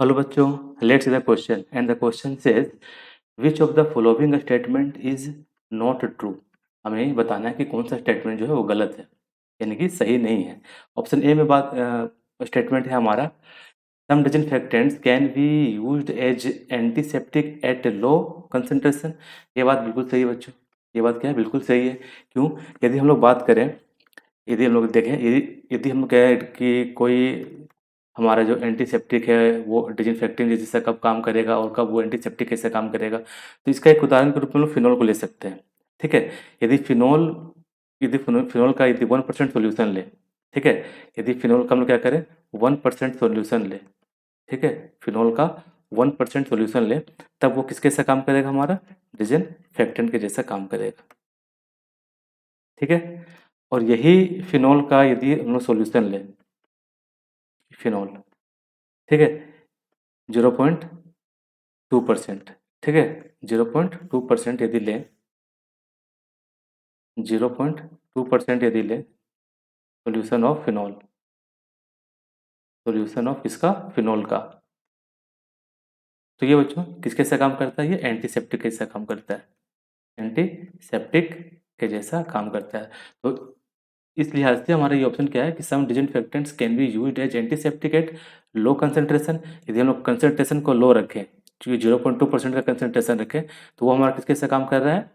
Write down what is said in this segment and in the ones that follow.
Hello बच्चों, let's see the question and the question says which of the following statement is not true. हमें बताना है कि कौन सा स्टेटमेंट जो है वो गलत है, यानी कि सही नहीं है। ऑप्शन ए में बात स्टेटमेंट है हमारा, some disinfectants can be used as antiseptic at low concentration. ये बात बिल्कुल सही है बच्चों, ये बात क्या है, बिल्कुल सही है। क्यों? यदि हम लोग बात करें, यदि हम लोग देखें, यदि यदि हम कहें कि कोई हमारा जो एंटीसेप्टिक है वो डिसइंफेक्टिंग जैसा कब काम करेगा और कब वो एंटीसेप्टिक कैसे काम करेगा, तो इसका एक उदाहरण के रूप में हम लोग फिनॉल को ले सकते हैं। ठीक है, यदि फिनॉल यदि फिनॉल का यदि 1% सोल्यूशन ले, ठीक है, यदि फिनॉल का हम लोग क्या करें, 1% सोल्यूशन ले, ठीक है, फिनॉल का 1% सोल्यूशन ले, तब वो किसके जैसा काम करेगा, हमारा डिसइंफेक्टेंट के जैसा काम करेगा। ठीक है, और यही फिनॉल का यदि हम लोग सोल्यूशन लें, फिनॉल, ठीक है, 0.2%, ठीक है, 0.2% यदि लें, 0.2% यदि लें solution of phenol, solution of इसका, फिनॉल का, तो ये बच्चों किसके जैसा काम करता है, ये एंटीसेप्टिक के जैसा काम करता है, एंटीसेप्टिक के जैसा काम करता है। तो इस लिहाज से हमारा ये ऑप्शन क्या है कि some disinfectants can be used as antiseptic at low concentration. यदि हम लोग कंसंट्रेशन को लो रखें, चूँकि 0.2% का कंसंट्रेशन रखें, तो वो हमारा किसके से काम कर रहा है,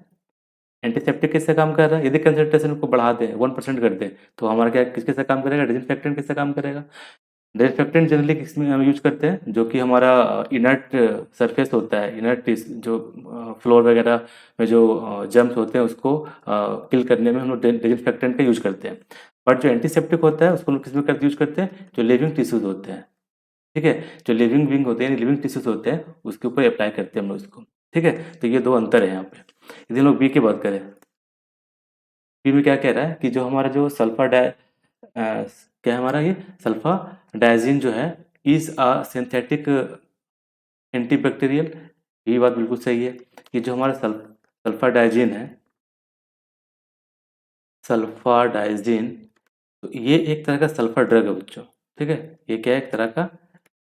एंटीसेप्टिक किससे काम कर रहा है। यदि कंसंट्रेशन को बढ़ा दें, 1% कर दें, तो हमारा क्या किसके से काम करेगा, डिसइंफेक्टेंट किससे काम करेगा। डिसइंफेक्टेंट जनरली किसमें हम यूज करते हैं, जो कि हमारा इनर्ट सरफेस होता है, इनर्ट जो फ्लोर वगैरह में जो जर्म्स होते हैं उसको किल करने में हम लोग डिसइंफेक्टेंट का यूज करते हैं। बट जो एंटीसेप्टिक होता है उसको हम लोग किसमें कर यूज करते हैं, जो लिविंग टिश्यूज होते हैं, ठीक है, जो लिविंग विंग होते हैं, लिविंग टिश्यूज होते हैं, उसके ऊपर अप्लाई करते हैं हम लोग इसको। ठीक है, तो ये दो अंतर है यहाँ पे। यदि हम लोग बी की बात करें, बी में क्या कह रहा है कि जो हमारा जो सल्फर क्या है हमारा ये सल्फर डायजीन जो है, इज अ सिंथेटिक एंटीबैक्टीरियल। ये बात बिल्कुल सही है कि जो हमारा सल्फर डायजीन है, सल्फर डायजीन, तो ये एक तरह का सल्फर ड्रग है बच्चों। ठीक है, ये क्या है, एक तरह का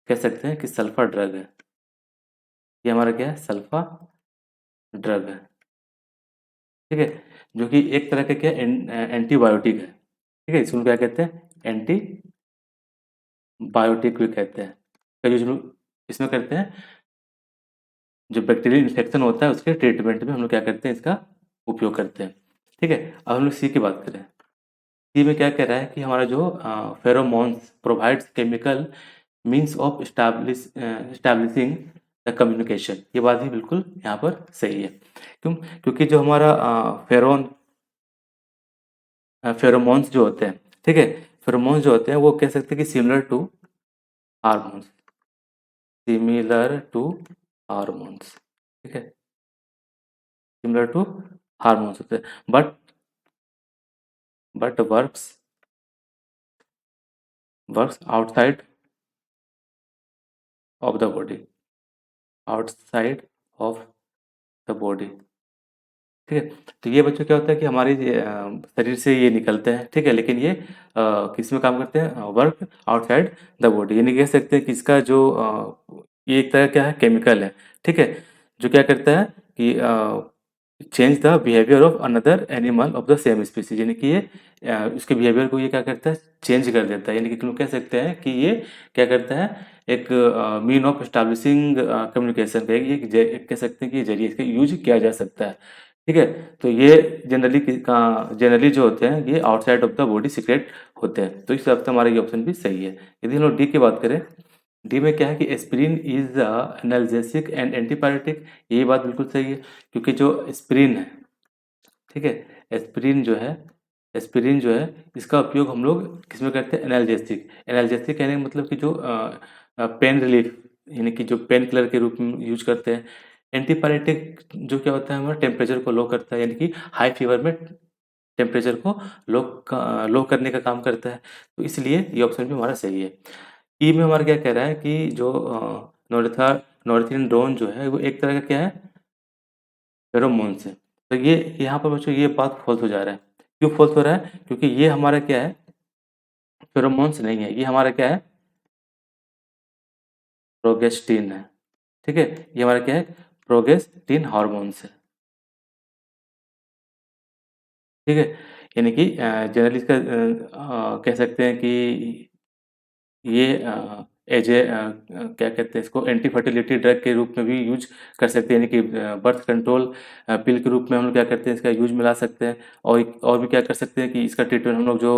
कह सकते हैं कि सल्फर ड्रग है। ये हमारा क्या है, सल्फर ड्रग है। ठीक है, जो कि एक तरह का क्या एंटीबायोटिक है। ठीक है, इसको क्या कहते हैं, एंटी बायोटिक भी कहते हैं। का यूज हम लोग इसमें करते हैं, जो बैक्टीरियल इन्फेक्शन होता है उसके ट्रीटमेंट में हम लोग क्या करते हैं, इसका उपयोग करते हैं। ठीक है, अब हम लोग सी की बात करें। सी में क्या कह रहा है कि हमारा जो pheromones provides chemical means of establishing the communication. ये बात भी बिल्कुल यहाँ पर सही है। क्यों? क्योंकि जो हमारा फेरोमोन्स जो होते हैं, ठीक है, फेरोमोन्स जो होते हैं वो कह सकते हैं कि similar to hormones, similar to hormones, ठीक है, सिमिलर टू हार्मोन्स होते हैं, but works outside of the body, outside of the body. ठीक है, तो ये बच्चों क्या होता है कि हमारे शरीर से ये निकलते हैं, ठीक है, लेकिन ये किस में काम करते हैं, वर्क आउटसाइड द बॉडी। यानी कह सकते हैं कि इसका जो ये एक तरह क्या है, केमिकल है, ठीक है, जो क्या करता है कि change the behaviour of another animal of the same species. यानी कि ये उसके बिहेवियर को ये क्या करता है, चेंज कर देता है। यानी कि तुम कह सकते हैं कि ये क्या करता है, एक मीन ऑफ एस्टैब्लिशिंग कम्युनिकेशन का एक कह सकते हैं कि जरिए इसका यूज किया जा सकता है। ठीक है, तो ये जनरली जो होते हैं ये outside of the body secret होते हैं। तो इस हिसाब से हमारा ये ऑप्शन भी सही है। यदि हम लोग डी की बात करें, डी में क्या है कि aspirin is analgesic and antipyretic. ये बात बिल्कुल सही है, क्योंकि जो एस्पिरिन है, ठीक है, एस्पिरिन जो है, एस्पिरिन जो है इसका उपयोग हम लोग किसमें करते हैं, एनाल्जेसिक। एनाल्जेसिक कहने का मतलब कि जो पेन रिलीफ, यानी कि जो पेन किलर के रूप में यूज करते हैं। एंटीपायरेटिक जो क्या होता है, हमारा टेम्परेचर को लो करता है, यानी कि हाई फीवर में टेम्परेचर को लो करने का काम करता है। तो इसलिए ये ऑप्शन भी हमारा सही है। ई में हमारा क्या कह रहा है कि जो नॉर्थेरिन जो है वो एक तरह का क्या है, फेरोमोन से। तो ये यहाँ पर बच्चों ये बात फॉल्स हो जा रहा है। क्यों फॉल्स हो रहा है, क्योंकि ये हमारा क्या है, फेरोमोन्स नहीं है, ये हमारा क्या है, प्रोगेस्टिन है, ठीक है? ये हमारा क्या है? प्रोगेस्टिन हार्मोन्स है, ठीक है? यानी कि जनरली इसका कह सकते हैं कि ये क्या कहते हैं इसको एंटी फर्टिलिटी ड्रग के रूप में भी यूज़ कर सकते हैं, यानी कि बर्थ कंट्रोल पिल के रूप में हम लोग क्या करते हैं इसका यूज़ में ला सकते हैं। और और भी क्या कर सकते हैं कि इसका ट्रीटमेंट हम लोग जो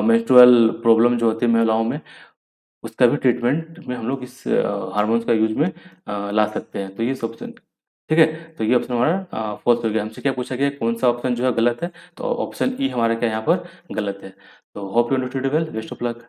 मेंस्ट्रुअल प्रॉब्लम जो होती है महिलाओं में, उसका भी ट्रीटमेंट में हम लोग इस हार्मोन्स का यूज़ में ला सकते हैं। तो ये सब ऑप्शन, ठीक है? तो ये ऑप्शन हमारा फ़ॉल्स हो गया। हमसे क्या पूछा गया कौन-सा ऑप्शन जो है गलत है? तो ऑप्शन ई हमारा क्या यहाँ पर गलत है। तो hope you understood well, best of luck.